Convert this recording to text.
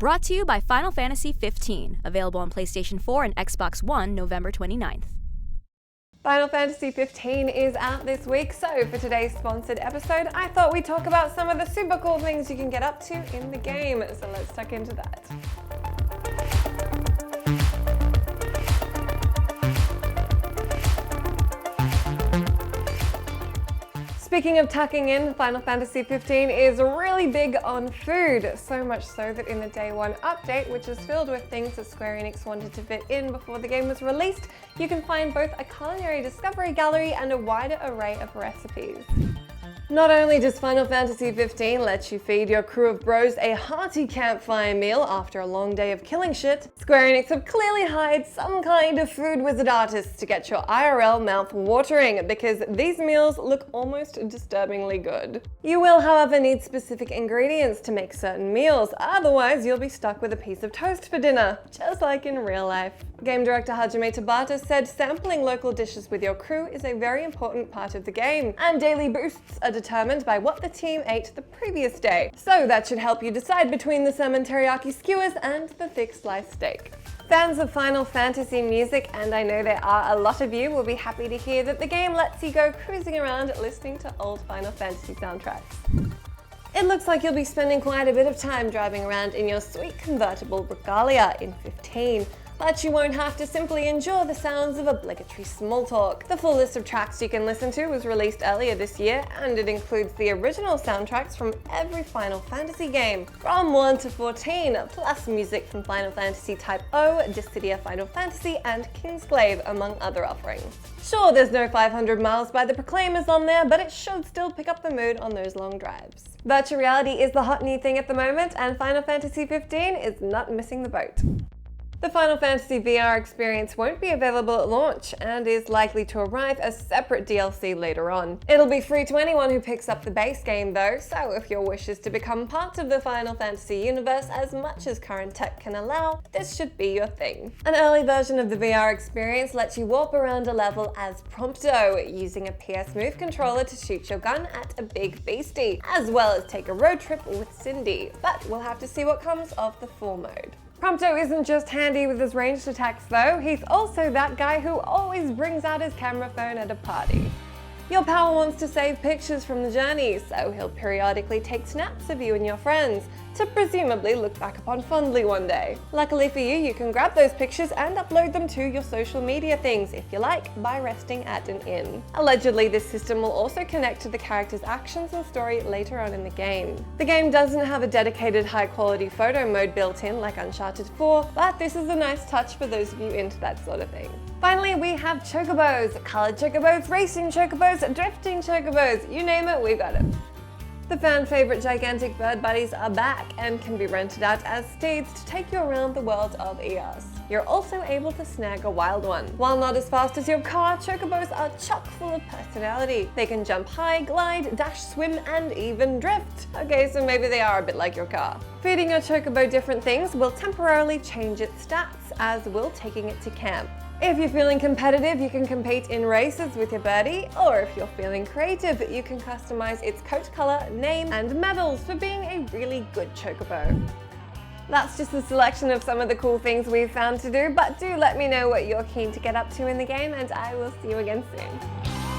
Brought to you by Final Fantasy XV, available on PlayStation 4 and Xbox One November 29th. Final Fantasy XV is out this week, so for today's sponsored episode, I thought we'd talk about some of the super cool things you can get up to in the game. So let's tuck into that. Speaking of tucking in, Final Fantasy XV is really big on food, so much so that in the Day 1 update, which is filled with things that Square Enix wanted to fit in before the game was released, you can find both a culinary discovery gallery and a wider array of recipes. Not only does Final Fantasy XV let you feed your crew of bros a hearty campfire meal after a long day of killing shit, Square Enix have clearly hired some kind of food wizard artists to get your IRL mouth watering, because these meals look almost disturbingly good. You will, however, need specific ingredients to make certain meals, otherwise you'll be stuck with a piece of toast for dinner, just like in real life. Game director Hajime Tabata said sampling local dishes with your crew is a very important part of the game, and daily boosts are determined by what the team ate the previous day. So that should help you decide between the salmon teriyaki skewers and the thick sliced steak. Fans of Final Fantasy music, and I know there are a lot of you, will be happy to hear that the game lets you go cruising around listening to old Final Fantasy soundtracks. It looks like you'll be spending quite a bit of time driving around in your sweet convertible regalia in 15. But you won't have to simply endure the sounds of obligatory small talk. The full list of tracks you can listen to was released earlier this year, and it includes the original soundtracks from every Final Fantasy game, from 1 to 14, plus music from Final Fantasy Type O, Dissidia Final Fantasy, and Kingsglaive, among other offerings. Sure, there's no 500 Miles by the Proclaimers on there, but it should still pick up the mood on those long drives. Virtual reality is the hot new thing at the moment, and Final Fantasy XV is not missing the boat. The Final Fantasy VR experience won't be available at launch and is likely to arrive as separate DLC later on. It'll be free to anyone who picks up the base game though, so if your wish is to become part of the Final Fantasy universe as much as current tech can allow, this should be your thing. An early version of the VR experience lets you warp around a level as Prompto, using a PS Move controller to shoot your gun at a big beastie, as well as take a road trip with Cindy, but we'll have to see what comes of the full mode. Prompto isn't just handy with his ranged attacks though, he's also that guy who always brings out his camera phone at a party. Your pal wants to save pictures from the journey, so he'll periodically take snaps of you and your friends, to presumably look back upon fondly one day. Luckily for you, you can grab those pictures and upload them to your social media things, if you like, by resting at an inn. Allegedly, this system will also connect to the character's actions and story later on in the game. The game doesn't have a dedicated high-quality photo mode built in like Uncharted 4, but this is a nice touch for those of you into that sort of thing. Finally, we have chocobos. Colored chocobos, racing chocobos, drifting chocobos, you name it, we got it. The fan favorite gigantic bird buddies are back and can be rented out as steeds to take you around the world of Eos. You're also able to snag a wild one. While not as fast as your car, chocobos are chock full of personality. They can jump high, glide, dash, swim, and even drift. Okay, so maybe they are a bit like your car. Feeding your chocobo different things will temporarily change its stats, as will taking it to camp. If you're feeling competitive, you can compete in races with your birdie, or if you're feeling creative, you can customize its coat color, name, and medals for being a really good chocobo. That's just a selection of some of the cool things we've found to do, but do let me know what you're keen to get up to in the game, and I will see you again soon.